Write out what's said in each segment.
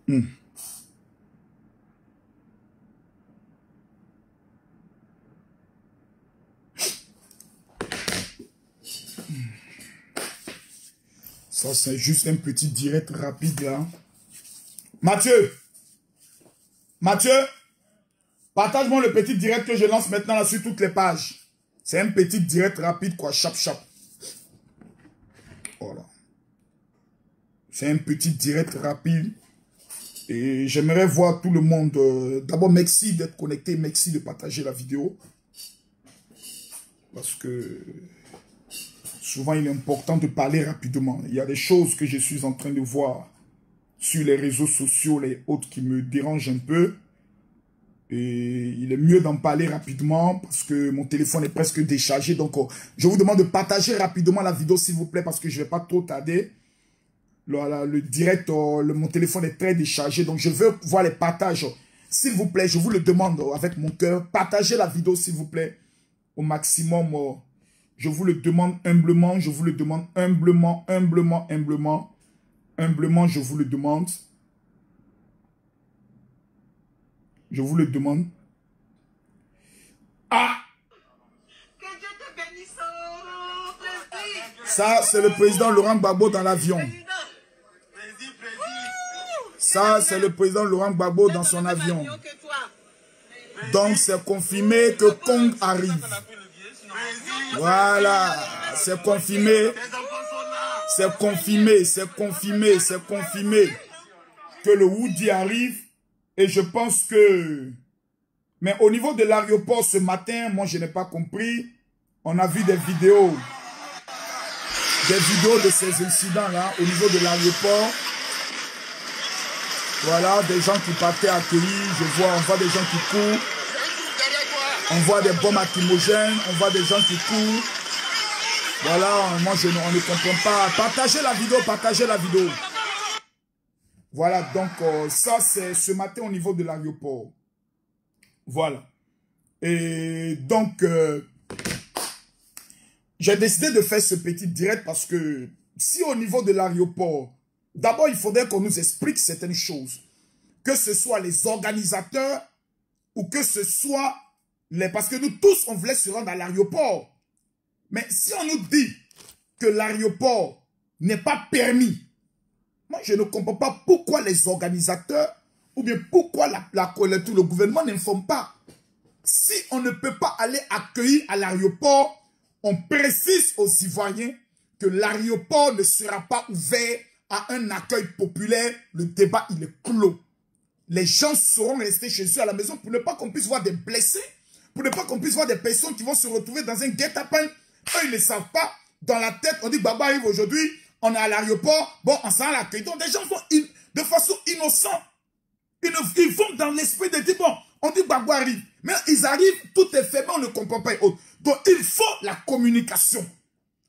Hmm. Ça, c'est juste un petit direct rapide là. Mathieu, partage-moi le petit direct que je lance maintenant là sur toutes les pages. C'est un petit direct rapide quoi, chap. Voilà. C'est un petit direct rapide. Et j'aimerais voir tout le monde. D'abord, merci d'être connecté, merci de partager la vidéo. Parce que souvent, il est important de parler rapidement. Il y a des choses que je suis en train de voir sur les réseaux sociaux, les autres qui me dérangent un peu. Et il est mieux d'en parler rapidement parce que mon téléphone est presque déchargé. Donc, je vous demande de partager rapidement la vidéo, s'il vous plaît, parce que je ne vais pas trop tarder. Le direct, mon téléphone est très déchargé. Donc, je veux voir les partages. S'il vous plaît, je vous le demande avec mon cœur. Partagez la vidéo, s'il vous plaît, au maximum. Je vous le demande humblement. Je vous le demande humblement. Humblement, je vous le demande. Je vous le demande. Ah! Que Dieu te bénisse. Plaisir. Ça, c'est le président Laurent Gbagbo dans l'avion. Ça, c'est le président Laurent Gbagbo dans son avion. Donc, c'est confirmé que Kong arrive. Voilà. C'est confirmé. C'est confirmé. C'est confirmé. C'est confirmé que le Woody arrive. Et je pense que... Mais au niveau de l'aéroport ce matin, moi, je n'ai pas compris. On a vu des vidéos. Des vidéos de ces incidents-là au niveau de l'aéroport. Voilà, des gens qui partaient accueillis. On voit des gens qui courent. On voit des bombes lacrymogènes. On voit des gens qui courent. Voilà, moi, on ne comprend pas. Partagez la vidéo, partagez la vidéo. Voilà, donc ça, c'est ce matin au niveau de l'aéroport. Voilà. Et donc, j'ai décidé de faire ce petit direct parce que si au niveau de l'aéroport, d'abord, il faudrait qu'on nous explique certaines choses. Que ce soit les organisateurs ou que ce soit les... Parce que nous tous, on voulait se rendre à l'aéroport. Mais si on nous dit que l'aéroport n'est pas permis, moi, je ne comprends pas pourquoi les organisateurs ou bien pourquoi le gouvernement n'informe pas. Si on ne peut pas aller accueillir à l'aéroport, on précise aux Ivoiriens que l'aéroport ne sera pas ouvert à un accueil populaire. Le débat, il est clos. Les gens seront restés chez eux à la maison pour ne pas qu'on puisse voir des blessés, pour ne pas qu'on puisse voir des personnes qui vont se retrouver dans un guet-apens. Eux, ils ne savent pas. Dans la tête, on dit Baba arrive aujourd'hui. On est à l'aéroport, bon, on s'en l'accueil. Donc, des gens vont de façon innocente. Ils vont dans l'esprit de dire, bon, on dit Gbagbo arrive. Mais ils arrivent, tout est fait, mais on ne comprend pas. Donc, il faut la communication.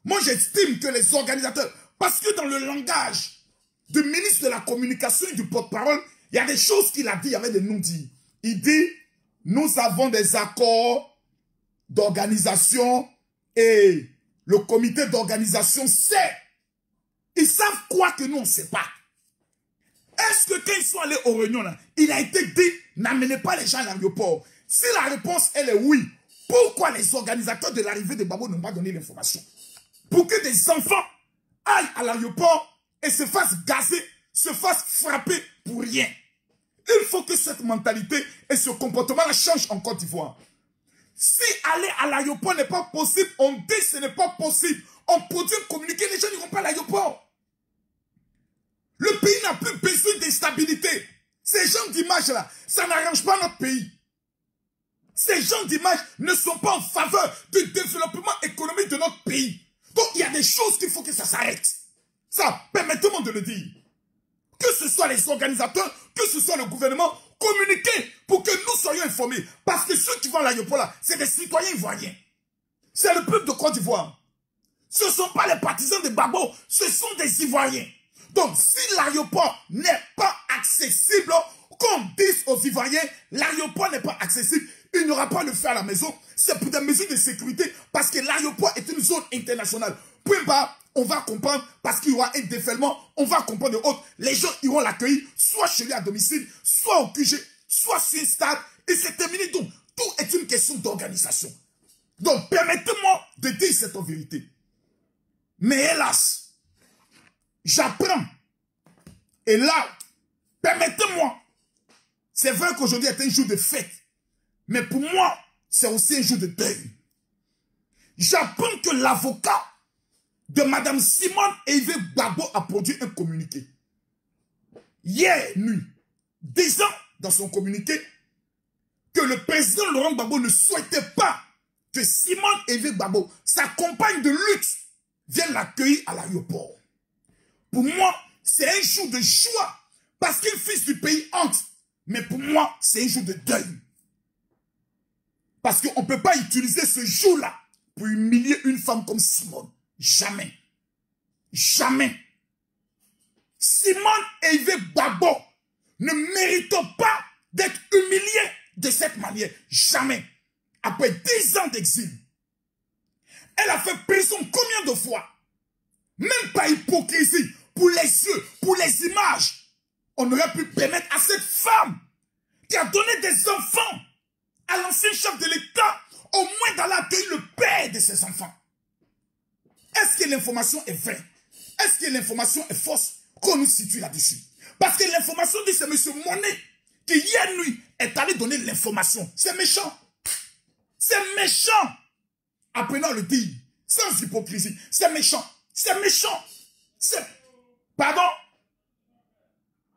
Moi, j'estime que les organisateurs, parce que dans le langage du ministre de la communication et du porte-parole, il y a des choses qu'il a dit, il y avait des non-dits. Il dit, nous avons des accords d'organisation et le comité d'organisation sait. Ils savent quoi que nous, on ne sait pas. Est-ce que quand ils sont allés aux réunions, là, il a été dit, n'amenez pas les gens à l'aéroport. Si la réponse, elle est oui, pourquoi les organisateurs de l'arrivée de Gbagbo n'ont pas donné l'information? Pour que des enfants aillent à l'aéroport et se fassent gazer, se fassent frapper pour rien. Il faut que cette mentalité et ce comportement-là changent en Côte d'Ivoire. Si aller à l'aéroport n'est pas possible, on dit que ce n'est pas possible. On produit un communiqué, les gens n'iront pas à l'aéroport. Le pays n'a plus besoin de stabilité. Ces gens d'image-là, ça n'arrange pas notre pays. Ces gens d'image ne sont pas en faveur du développement économique de notre pays. Donc, il y a des choses qu'il faut que ça s'arrête. Ça, permettez-moi de le dire. Que ce soit les organisateurs, que ce soit le gouvernement, communiquez pour que nous soyons informés. Parce que ceux qui vont à l'aéroport là, c'est des citoyens ivoiriens. C'est le peuple de Côte d'Ivoire. Ce ne sont pas les partisans de Gbagbo, ce sont des Ivoiriens. Donc, si l'aéroport n'est pas accessible, qu'on dise aux Ivoiriens, l'aéroport n'est pas accessible, Il n'y aura pas de feu à la maison. C'est pour des mesures de sécurité parce que l'aéroport est une zone internationale. Peu bas, on va comprendre parce qu'il y aura un déferlement. On va comprendre de autres. Les gens iront l'accueillir soit chez lui à domicile, soit au QG, soit sur un stade. Et c'est terminé. Donc, tout est une question d'organisation. Donc, permettez-moi de dire cette vérité. Mais hélas, j'apprends. Et là, permettez-moi. C'est vrai qu'aujourd'hui est un jour de fête. Mais pour moi, c'est aussi un jour de deuil. J'apprends que l'avocat de Mme Simone Hervé Gbagbo a produit un communiqué. Hier nuit, disant dans son communiqué que le président Laurent Gbagbo ne souhaitait pas que Simone Hervé Gbagbo, sa compagne de lutte, vienne l'accueillir à l'aéroport. Pour moi, c'est un jour de joie parce qu'un fils du pays entre. Mais pour moi, c'est un jour de deuil. Parce qu'on ne peut pas utiliser ce jour-là pour humilier une femme comme Simone. Jamais. Jamais. Simone Hervé Gbagbo ne mérite pas d'être humiliée de cette manière. Jamais. Après 10 ans d'exil, elle a fait prison combien de fois? Même pas hypocrisie, pour les yeux, pour les images. On aurait pu permettre à cette femme qui a donné des enfants à l'ancien chef de l'État, au moins d'aller accueillir le père de ses enfants. Est-ce que l'information est vraie? Est-ce que l'information est fausse? Qu'on nous situe là-dessus. Parce que l'information dit c'est M. Monet qui hier nuit est allé donner l'information. C'est méchant. C'est méchant. Apprenons à le dire. Sans hypocrisie. C'est méchant. C'est méchant. C'est... Pardon?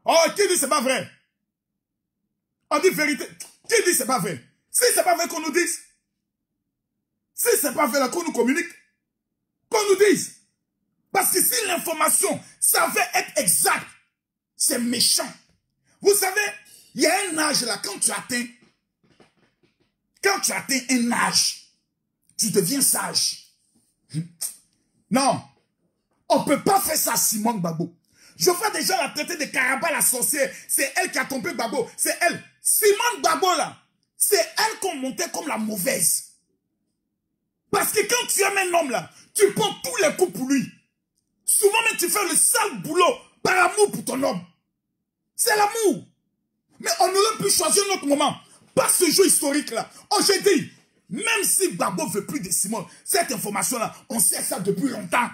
Oh, qui dit c'est pas vrai? On dit vérité. Qui dit c'est pas vrai? Si c'est pas vrai qu'on nous dise. Si c'est pas vrai qu'on nous communique. Qu'on nous dise. Parce que si l'information savait être exacte, c'est méchant. Vous savez, il y a un âge là, quand tu atteins un âge, tu deviens sage. Non, on ne peut pas faire ça à Simone Gbagbo. Je vois déjà la traiter de Karaba la sorcière. C'est elle qui a trompé Gbagbo. C'est elle. Simone Gbagbo là, c'est elle qu'on montait comme la mauvaise. Parce que quand tu aimes un homme là, tu prends tous les coups pour lui. Souvent même tu fais le sale boulot par amour pour ton homme. C'est l'amour. Mais on aurait pu choisir notre moment. Pas ce jeu historique là. Oh j'ai dit, même si Gbagbo veut plus de Simone, cette information là, on sait ça depuis longtemps.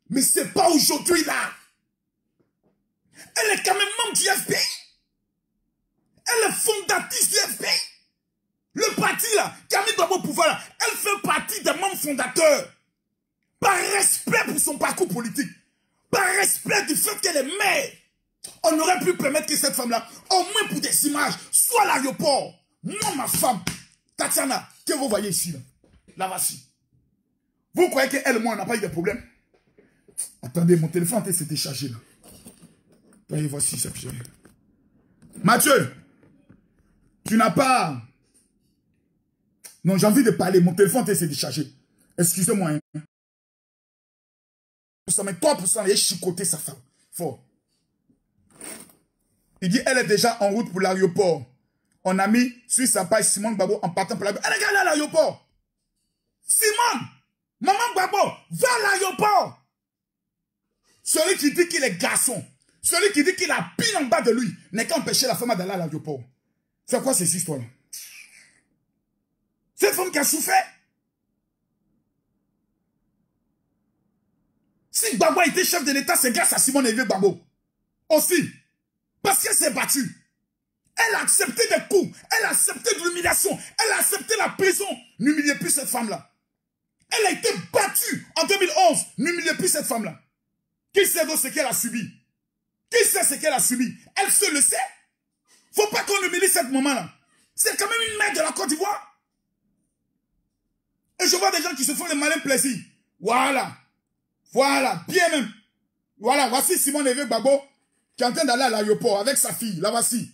Mais c'est pas aujourd'hui là. Elle est quand même membre du FPI. Elle est fondatrice du FPI. Le parti là, qui a mis Gbagbo au pouvoir là, elle fait partie des membres fondateurs. Par respect pour son parcours politique. Par respect du fait qu'elle est mère. On aurait pu permettre que cette femme-là, au moins pour des images, soit à l'aéroport. Moi, ma femme, Tatiana, que vous voyez ici, là, voici. Vous croyez qu'elle et moi, on n'a pas eu de problème? Attendez, mon téléphone s'est déchargé là. Voyez, voici ça. Mathieu, tu n'as pas... Non, j'ai envie de parler. Mon téléphone s'est déchargé. Excusez-moi. Hein. Mais 3%, il a chicoté sa femme. Fort. Il dit, elle est déjà en route pour l'aéroport. On a mis sur sa page Simone Gbagbo en partant pour l'aéroport. Elle est allée à l'aéroport. Simone, maman Gbagbo, va à l'aéroport. Celui qui dit qu'il est garçon, celui qui dit qu'il a pile en bas de lui, n'est qu'à empêcher la femme d'aller à l'aéroport. C'est quoi cette histoire-là? Cette femme qui a souffert. Si Gbagbo était chef de l'État, c'est grâce à Simone Hervé Gbagbo. Aussi. Parce qu'elle s'est battue. Elle a accepté des coups. Elle a accepté de l'humiliation. Elle a accepté la prison. N'humiliez plus cette femme-là. Elle a été battue en 2011. N'humiliez plus cette femme-là. Qui sait donc ce qu'elle a subi? Qui sait ce qu'elle a subi? Elle se le sait. Faut pas qu'on humilie cette maman-là. C'est quand même une mère de la Côte d'Ivoire. Et je vois des gens qui se font le malin plaisir. Voilà. Voilà. Bien même. Voilà. Voici Simone Hervé Gbagbo qui est en train d'aller à l'aéroport avec sa fille. La voici.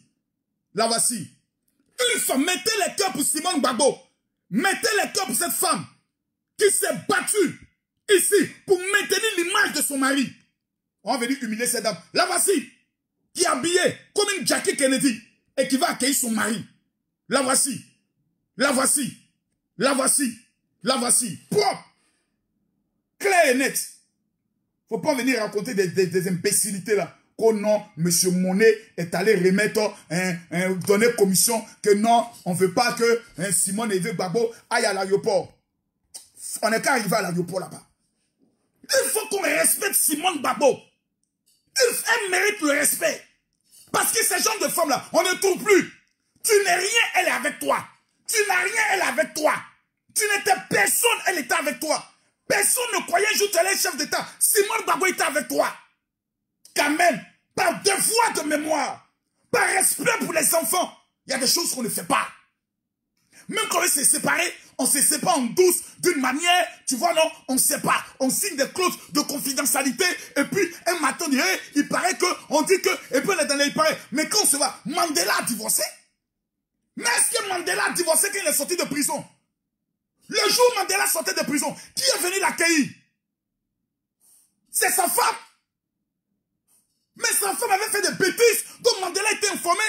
La voici. Une femme. Mettez les cœurs pour Simone Gbagbo. Mettez les cœurs pour cette femme qui s'est battue ici pour maintenir l'image de son mari. On va venir humilier cette dame. La voici. Qui est habillée comme une Jackie Kennedy et qui va accueillir son mari. La voici. La voici. La voici. La voici. Propre. Clair et net. Faut pas venir raconter des imbécilités là. Que non, M. Monet est allé remettre, donner commission, que non, on ne veut pas que Simone Evé Gbagbo aille à l'aéroport. On n'est qu'à arriver à l'aéroport là-bas. Il faut qu'on respecte Simone Gbagbo. Elle mérite le respect. Parce que ces gens de femmes là, on ne trouve plus. Tu n'es rien, elle est avec toi. Tu n'as rien, elle est avec toi. Tu n'étais personne, elle était avec toi. Personne ne croyait un jour que tu allais chef d'État. Simone Gbagbo était avec toi. Quand même, par devoir de mémoire, par respect pour les enfants, il y a des choses qu'on ne fait pas. Même quand on s'est séparés, on se sépare en douce, d'une manière, tu vois, non, on ne sait pas. On signe des clauses de confidentialité, et puis un matin, il paraît que, on dit que, et puis il paraît. Mais quand on se va, Mandela a divorcé. Mais est-ce que Mandela a divorcé quand il est sorti de prison? Le jour où Mandela sortait de prison, qui est venu l'accueillir? C'est sa femme. Mais sa femme avait fait des bêtises dont Mandela était informé.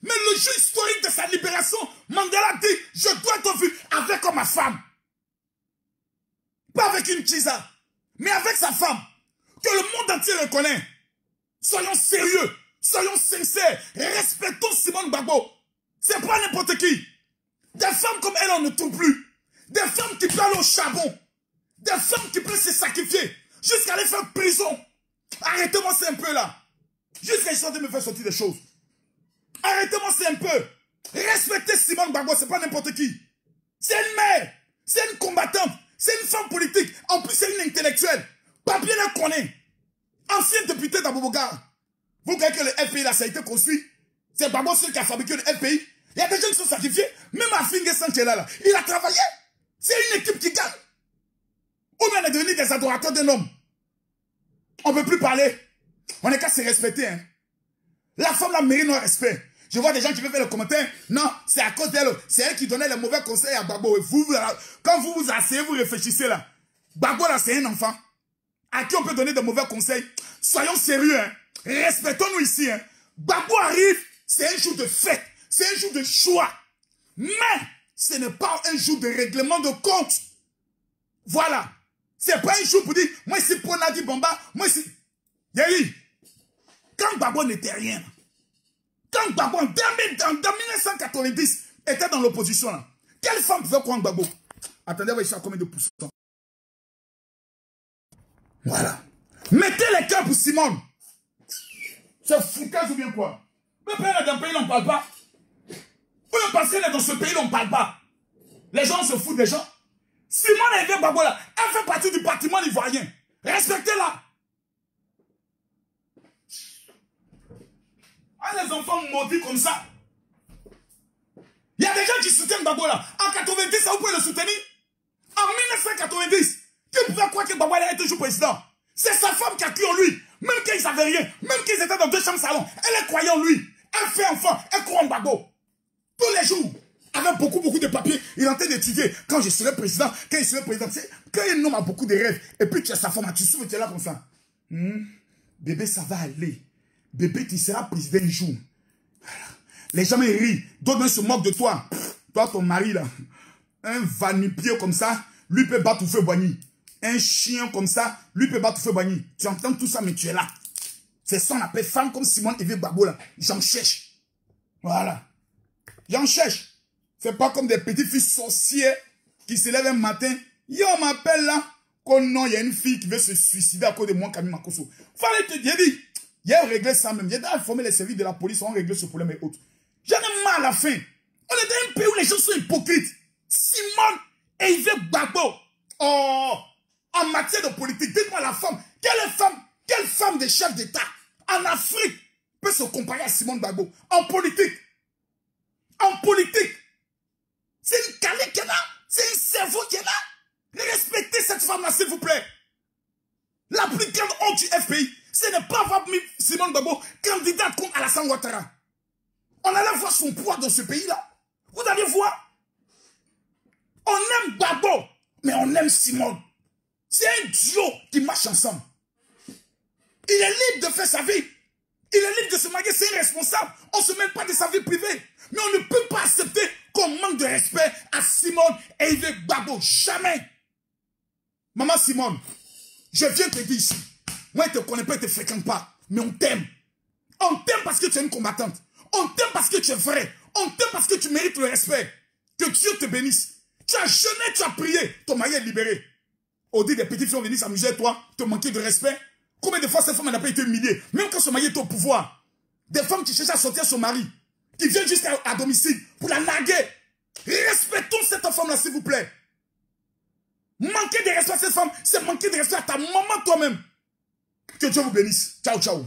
Mais le jour historique de sa libération, Mandela dit, je dois être vu avec ma femme. Pas avec une tisa, mais avec sa femme. Que le monde entier reconnaît. Soyons sérieux, soyons sincères, respectons Simone Gbagbo. C'est pas n'importe qui. Des femmes comme elle, on ne trouve plus. Des femmes qui peuvent aller au charbon. Des femmes qui peuvent se sacrifier jusqu'à aller faire prison. Arrêtez-moi, c'est un peu là. Jusqu'à essayer de me faire sortir des choses. Arrêtez-moi, c'est un peu. Respectez Simone Gbagbo, c'est pas n'importe qui. C'est une mère. C'est une combattante. C'est une femme politique. En plus, c'est une intellectuelle. Papier la connaît. Ancienne députée d'Aboboga. Vous croyez que le FPI là, ça a été construit? C'est Gbagbo seul qui a fabriqué le FPI. Il y a des gens qui sont sacrifiés. Même à Fingue Sanchela là, il a travaillé. C'est une équipe qui gagne. Ou bien on est devenu des adorateurs d'un homme. On ne peut plus parler. On n'est qu'à se respecter. Hein. La femme la mérite notre respect. Je vois des gens qui veulent faire le commentaire. Non, c'est à cause d'elle. C'est elle qui donnait les mauvais conseils à Gbagbo. Quand vous vous asseyez, vous réfléchissez là. Gbagbo là, c'est un enfant. À qui on peut donner de mauvais conseils? Soyons sérieux. Hein. Respectons-nous ici. Hein. Gbagbo arrive, c'est un jour de fête. C'est un jour de choix. Mais ce n'est pas un jour de règlement de compte. Voilà. C'est pas un jour pour dire, moi ici pour Nadi Bamba, moi ici. Yeri, quand Gbagbo n'était rien, quand Gbagbo en 1990 était dans l'opposition, là, quelle femme pouvait croire en Gbagbo? Attendez, on va essayer à combien de pourcents? Voilà. Mettez les cœurs pour Simone. C'est foutage ou bien quoi? Mais père est dans le pays, on ne parle pas. Ou parce qu'elle est dans ce pays, on ne parle pas. Les gens se foutent des gens. Simone Evé Gbagbo là, elle fait partie du patrimoine ivoirien. Respectez-la. Ah, les enfants maudits comme ça. Il y a des gens qui soutiennent Gbagbo là. En 90, ça vous pouvez le soutenir. En 1990, qui pouvait croire que Gbagbo allait être toujours président? C'est sa femme qui a cru en lui. Même qu'ils n'avaient rien. Même qu'ils étaient dans 2 chambres salon. Elle est croyante en lui. Elle fait enfant. Elle croit en Gbagbo. Tous les jours. Avec beaucoup de papiers. Il est en train d'étudier. Quand je serai président. Quand je serai président. Quand un homme a beaucoup de rêves. Et puis tu as sa femme. Tu souviens, tu es là comme ça. Bébé, ça va aller. Bébé, tu seras président un jour. Les gens rient. D'autres se moquent de toi. Toi, ton mari là. Un vanipier comme ça. Lui peut battre au feu boigny. Un chien comme ça. Lui peut battre au feu boigny. Tu entends tout ça, mais tu es là. C'est ça, on appelle femme comme Simone Evé Gbagbo là. J'en cherche. Voilà. J'en cherche. C'est pas comme des petits filles sorciers qui se lèvent un matin. Yo, on m'appelle là. Qu'on non, il y a une fille qui veut se suicider à cause de moi, Camille Makosso. Fallait te dire, il y a réglé ça même. J'ai informé les services de la police, on a réglé ce problème et autres. J'en ai marre à la fin. On est dans un pays où les gens sont hypocrites. Simone Evé Gbagbo. Oh, en matière de politique, dites-moi la femme. Quelle femme de chef d'État en Afrique peut se comparer à Simone Gbagbo? En politique. En politique. C'est une calée qui est là. C'est un cerveau qui est là. Respectez cette femme-là, s'il vous plaît. La plus grande honte du FPI, ce n'est pas avoir mis Simone Gbagbo candidate contre Alassane Ouattara. On allait voir son poids dans ce pays-là. Vous allez voir. On aime Gbagbo, mais on aime Simone. C'est un duo qui marche ensemble. Il est libre de faire sa vie. Il est libre de se marier, c'est irresponsable. On ne se mêle pas de sa vie privée. Mais on ne peut pas accepter qu'on manque de respect à Simone et Yves Gbagbo. Jamais. Maman Simone, je viens te dire ici. Moi, je ne te connais pas, je ne te fréquente pas. Mais on t'aime. On t'aime parce que tu es une combattante. On t'aime parce que tu es vrai. On t'aime parce que tu mérites le respect. Que Dieu te bénisse. Tu as jeûné, tu as prié. Ton mari est libéré. Au dit des petites filles ont venu s'amuser à toi, te manquer de respect. Combien de fois cette femme n'a pas été humiliée? Même quand son mari est au pouvoir. Des femmes qui cherchent à sortir son mari. Qui viennent jusqu'à domicile pour la narguer. Respectons cette femme-là, s'il vous plaît. Manquer de respect à cette femme, c'est manquer de respect à ta maman toi-même. Que Dieu vous bénisse. Ciao, ciao.